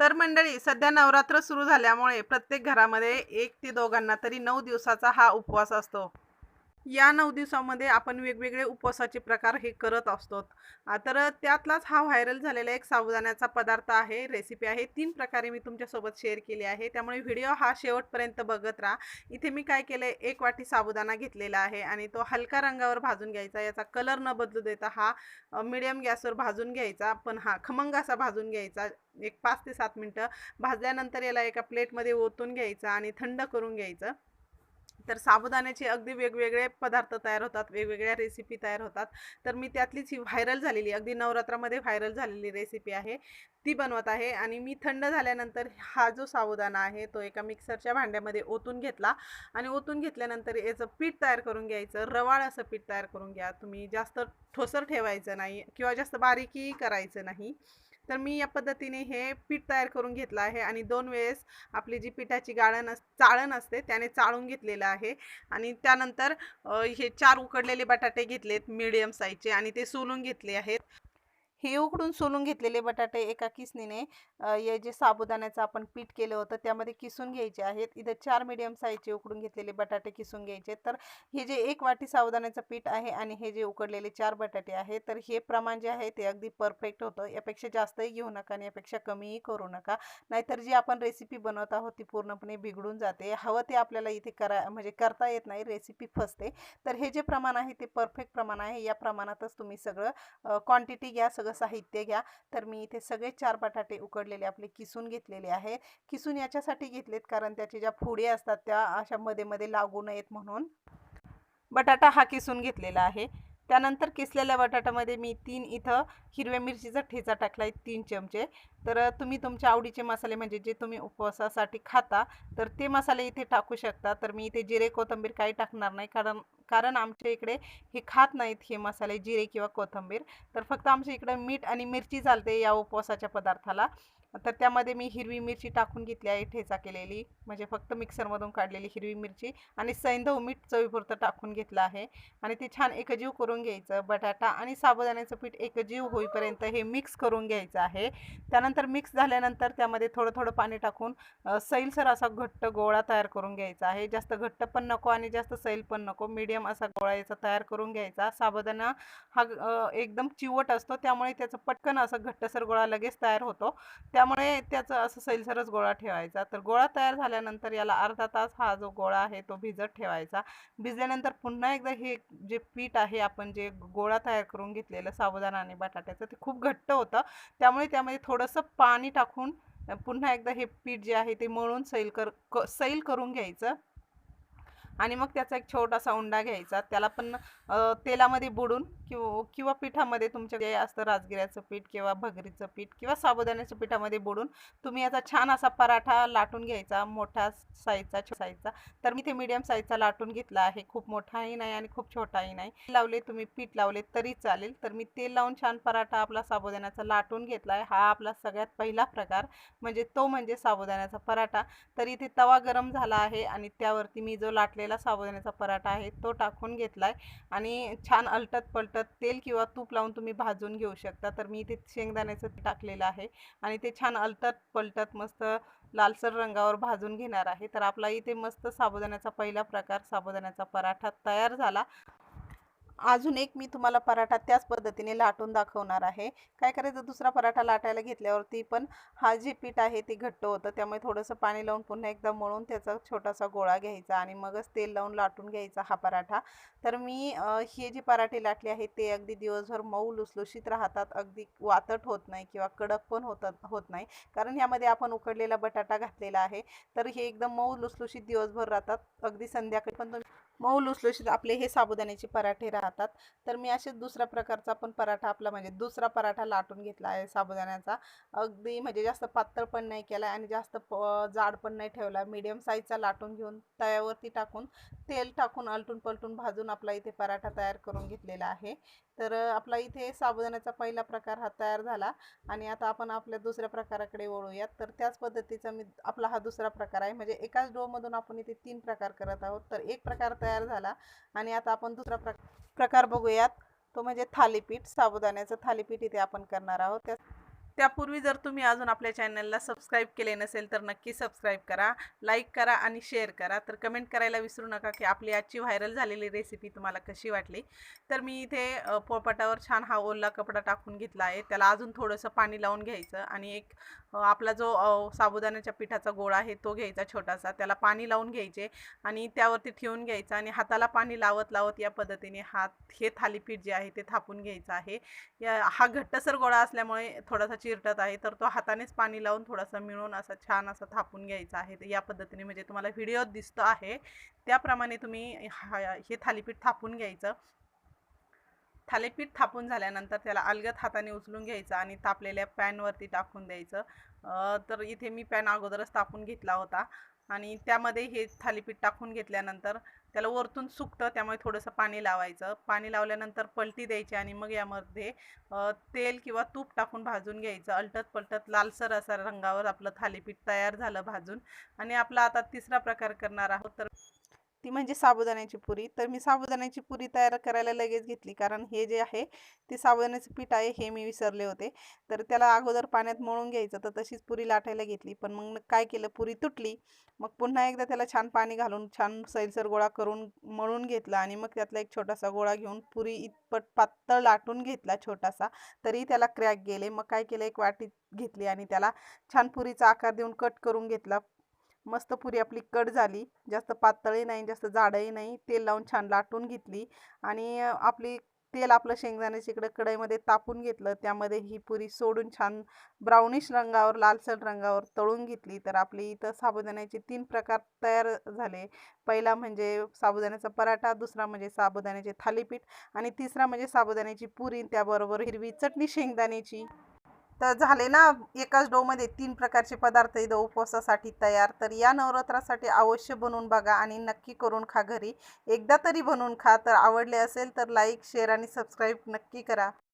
तर मंडळी, सध्या नवरात्र सुरू झाल्यामुळे प्रत्येक घरामध्ये 1 ते 2 तरी 9 दिवसाचा हा उपवास असतो. या 9 दिवसामध्ये आपण वेगवेगळे उपवासाचे प्रकार हे करत असतो. तर त्यातलाच हा व्हायरल झालेला एक साबुदाण्याचा पदार्थ आहे, रेसिपी आहे. 3 प्रकारे मी तुमच्यासोबत शेअर केली आहे. त्यामुळे व्हिडिओ हा शेवटपर्यंत बघत राहा. इथे मी काय केलंय, 1 वाटी साबुदाणा घेतलेला आहे आणि तो हलका रंगावर भाजून घ्यायचा. याचा कलर न बदलू देता हा मीडियम गॅसवर भाजून घ्यायचा. पण हा खमंग असा भाजून घ्यायचा. एक 5 ते 7 मिनिटं भाजल्यानंतर याला एका प्लेटमध्ये ओतून घ्यायचं आणि थंड करून घ्यायचं. तर साबुदाण्याचे अगदी वेगवेगळे पदार्थ तयार होतात, वेगवेगळ्या रेसिपी तयार होतात. तर मी त्यातलीच ही व्हायरल झालेली, अगदी नवरात्रामध्ये व्हायरल झालेली रेसिपी आहे, ती बनवत आहे. आणि मी थंड झाल्यानंतर हा जो साबुदाणा आहे तो एका मिक्सरच्या भांड्यामध्ये ओतून घेतला आणि ओतून घेतल्यानंतर याचं पीठ तयार करून घ्यायचं. रवाळ असं पीठ तयार करून घ्या तुम्ही. जास्त ठोसर ठेवायचं नाही किंवा जास्त बारीकही करायचं नाही. तर मी या पद्धतीने हे पीठ तयार करून घेतलं आहे आणि 2 वेळेस आपली जी पिठाची चाळण असते त्याने चाळून घेतलेलं आहे. आणि त्यानंतर हे 4 उकडलेले बटाटे घेतलेत मीडियम साईजचे आणि ते सोलून घेतले आहेत. हे उकडून सोलून घेतलेले बटाटे एका किसणीने हे जे साबुदाण्याचं आपण पीठ केलं होतं त्यामध्ये किसून घ्यायचे आहेत. इथं 4 मीडियम साईजचे उकडून घेतलेले बटाटे किसून घ्यायचे. तर हे जे 1 वाटी साबुदाण्याचं पीठ आहे आणि हे जे उकडलेले 4 बटाटे आहेत, तर हे प्रमाण जे आहे ते अगदी परफेक्ट होतं. यापेक्षा जास्तही घेऊ नका आणि यापेक्षा कमीही करू नका. नाहीतर जी आपण रेसिपी बनवत आहोत ती पूर्णपणे बिघडून जाते. हवं ते आपल्याला इथे म्हणजे करता येत नाही, रेसिपी फसते. तर हे जे प्रमाण आहे ते परफेक्ट प्रमाण आहे. या प्रमाणातच तुम्ही सगळं क्वांटिटी घ्या, सगळं साहित्य घ्या. तर मी इथे सगळे 4 बटाटे उकडलेले आपले किसून घेतलेले आहे. किसून याच्यासाठी घेतलेत कारण त्याच्या ज्या फोडी असतात त्या अशा मध्ये मध्ये लागू नयेत म्हणून बटाटा हा किसून घेतलेला आहे. त्यानंतर किसलेल्या बटाट्यामध्ये मी 3 इथं हिरव्या मिरचीचा ठेचा टाकला आहे, 3 चमचे. तर तुम्ही तुमच्या आवडीचे मसाले म्हणजे जे तुम्ही उपवासासाठी खाता तर ते मसाले इथे टाकू शकता. तर मी इथे जिरे कोथिंबीर काही टाकणार नाही, कारण कारण आमच्या इकडे हे खात नाहीत हे मसाले, जिरे किंवा कोथिंबीर. तर फक्त आमच्या इकडे मीठ आणि मिरची चालते या उपवासाच्या पदार्थाला. तर त्यामध्ये मी हिरवी मिरची टाकून घेतली आहे, ठेचा केलेली, म्हणजे फक्त मिक्सरमधून काढलेली हिरवी मिरची आणि सैंधव मीठ चवीपुरतं टाकून घेतलं आहे. आणि ते छान एकजीव करून घ्यायचं. बटाटा आणि साबुदाण्याचं पीठ एकजीव होईपर्यंत हे मिक्स करून घ्यायचं आहे. त्यानंतर मिक्स झाल्यानंतर त्यामध्ये थोडं थोडं पाणी टाकून सैलसर असा घट्ट गोळा तयार करून घ्यायचा आहे. जास्त घट्ट पण नको आणि जास्त सैल पण नको, मीडियम असा गोळा याचा तयार करून घ्यायचा. साबुदाणा हा एकदम चिवट असतो, त्यामुळे त्याचं पटकन असं घट्टसर गोळा लगेच तयार होतो. त्यामुळे त्याचं असं सैलसरच गोळा ठेवायचा. तर गोळा तयार झाल्यानंतर याला अर्धा तास हा जो गोळा आहे तो भिजत ठेवायचा. भिजल्यानंतर पुन्हा एकदा हे जे पीठ आहे, आपण जे गोळा तयार करून घेतलेलं साबुदाणा आणि बटाट्याचं, ते खूप घट्ट होतं. त्यामुळे त्यामध्ये थोडंसं पाणी टाकून पुन्हा एकदा हे पीठ जे आहे ते मळून सैल करून घ्यायचं. आणि मग त्याचा एक छोटासा उंडा घ्यायचा. त्याला पण तेलामध्ये बुडून किंवा पिठामध्ये तुमच्याकडे असतं राजगिऱ्याचं पीठ किंवा भगरीचं पीठ किंवा साबुदाण्याच्या पिठामध्ये बुडून तुम्ही याचा छान असा पराठा लाटून घ्यायचा, मोठा साईजचा, छोटा साईजचा. तर मी ते मीडियम साईजचा लाटून घेतला आहे. खूप मोठाही नाही आणि खूप छोटाही नाही. लावले तुम्ही पीठ लावले तरी चालेल. तर मी तेल लावून छान पराठा आपला साबुदाण्याचा लाटून घेतला आहे. हा आपला सगळ्यात पहिला प्रकार म्हणजे साबुदाण्याचा पराठा. तर इथे तवा गरम झाला आहे आणि त्यावरती मी जो लाटलेला साबुदाण्याचा पराठा आहे तो टाकून घेतलाय आणि छान अलटत पलटत तेल किंवा तूप लावून तुम्ही भाजून घेऊ शकता. तर मी इथे शेंगदाण्याचं टाकलेलं आहे आणि ते छान अलटत पलटत मस्त लालसर रंगावर भाजून घेणार आहे. तर आपला इथे मस्त साबुदाण्याचा पहिला प्रकार, साबुदाण्याचा पराठा तयार झाला. अजून एक मी तुम्हाला पराठा त्याच पद्धतीने लाटून दाखवणार आहे. काय करायचं, दुसरा पराठा लाटायला घेतल्यावरती पण हा जे पीठ आहे ते घट्ट होतं, त्यामुळे थोडंसं पाणी लावून पुन्हा एकदा मळून त्याचा छोटासा गोळा घ्यायचा आणि मगच तेल लावून लाटून घ्यायचा हा पराठा. तर मी हे जे पराठे लाटले आहेत ते अगदी दिवसभर मऊ लुसलुशीत राहतात, अगदी वातट होत नाही किंवा कडक पण होत नाही, कारण यामध्ये आपण उकडलेला बटाटा घातलेला आहे. तर हे एकदम मऊ लुसलुशीत दिवसभर राहतात. अगदी संध्याकाळी पण मऊ लुसलुशीत आपले हे साबुदाण्याचे पराठे राहतात. तर मी असेच दुसऱ्या प्रकारचा पण पराठा आपला म्हणजे दुसरा पराठा लाटून घेतला आहे साबुदाण्याचा. अगदी म्हणजे जास्त पातळ पण नाही केला आणि जास्त जाड पण नाही ठेवला. मीडियम साईजचा लाटून घेऊन तव्यावरती टाकून तेल टाकून आलटून पलटून भाजून आपला इथे पराठा तयार करून घेतलेला आहे. तर आपला इथे साबुदाण्याचा पहिला प्रकार हा तयार झाला आणि आता आपण आपल्या दुसऱ्या प्रकाराकडे वळूयात. तर त्याच पद्धतीचा आपला हा दुसरा प्रकार आहे, म्हणजे एकाच डोमधून आपण इथे 3 प्रकार करत आहोत. तर एक प्रकार तयार झाला आणि आता आपण दुसरा प्रकार बघूयात, तो म्हणजे थालीपीठ. साबुदाण्याचं थालीपीठ इथे आपण करणार आहोत. त्यापूर्वी जर तुम्ही अजून आपल्या चॅनलला सबस्क्राईब केले नसेल तर नक्की सबस्क्राईब करा, लाईक करा आणि शेअर करा. तर कमेंट करायला विसरू नका की आपली आजची व्हायरल झालेली रेसिपी तुम्हाला कशी वाटली. तर मी इथे पोळपाटावर छान हा ओला कपडा टाकून घेतला आहे. त्याला अजून थोडंसं पाणी लावून घ्यायचं आणि एक आपला जो साबुदाण्याच्या पिठाचा गोळा आहे तो घ्यायचा छोटासा. त्याला पाणी लावून घ्यायचे आणि त्यावरती ठेवून घ्यायचं आणि हाताला पाणी लावत लावत या पद्धतीने हे थालीपीठ जे आहे ते थापून घ्यायचं आहे. हा घट्टसर गोळा असल्यामुळे थोडासा चिरटत आहे, तर तो हातानेच पाणी लावून थोडासा मिळून असा छान असा थापून घ्यायचा आहे. तर या पद्धतीने म्हणजे तुम्हाला व्हिडिओत दिसतं आहे त्याप्रमाणे तुम्ही हे थालीपीठ थापून घ्यायचं. थालीपीठ थापून झाल्यानंतर त्याला अलगद हाताने उचलून घ्यायचं आणि तापलेल्या पॅनवरती टाकून द्यायचं. तर इथे मी पॅन अगोदरच तापून घेतला होता आणि त्यामध्ये हे थालीपीठ टाकून घेतल्यानंतर त्याला वरतून सुकतं, त्यामुळे थोडंसं पाणी लावायचं. पाणी लावल्यानंतर पलटी द्यायची आणि मग यामध्ये तेल किंवा तूप टाकून भाजून घ्यायचं. अलटत पलटत लालसर असा रंगावर आपलं थालीपीठ तयार झालं भाजून. आणि आपला आता तिसरा प्रकार करणार आहोत, तर ती म्हणजे साबुदाण्याची पुरी. तर मी साबुदाण्याची पुरी तयार करायला लगेच घेतली, कारण हे जे आहे ते साबुदाण्याचं पीठ आहे हे मी विसरले होते. तर त्याला अगोदर पाण्यात मळून घ्यायचं. तर तशीच पुरी लाटायला घेतली, पण मग काय केलं, पुरी तुटली. मग पुन्हा एकदा त्याला छान पाणी घालून छान सैलसर गोळा करून मळून घेतला आणि मग त्यातला एक छोटासा गोळा घेऊन पुरी इतपत पातळ लाटून घेतला छोटासा, तरी त्याला क्रॅक गेले. मग काय केलं, एक वाटी घेतली आणि त्याला छान पुरीचा आकार देऊन कट करून घेतला. मस्त पुरी आपली कट झाली, जास्त पातळही नाही जास्त जाडही नाही. तेल लावून छान लाटून घेतली आणि तेल आपलं शेंगदाण्याच्या इकडे कढईमध्ये तापून घेतलं. त्यामध्ये ही पुरी सोडून छान ब्राउनिश रंगावर लालसर रंगावर तळून घेतली. तर आपली इथं साबुदाण्याचे 3 प्रकार तयार झाले. पहिला म्हणजे साबुदाण्याचा पराठा, दुसरा म्हणजे साबुदाण्याचे थालीपीठ आणि तिसरा म्हणजे साबुदाण्याची पुरी, त्याबरोबर हिरवी चटणी शेंगदाण्याची. तर झाले ना एकाच डोमध्ये 3 प्रकारचे पदार्थ इथं उपवासासाठी तयार. तर या नवरात्रासाठी अवश्य बनवून बघा आणि नक्की करून खा घरी. एकदा तरी बनवून खा. तर आवडले असेल तर लाईक, शेअर आणि सबस्क्राईब नक्की करा.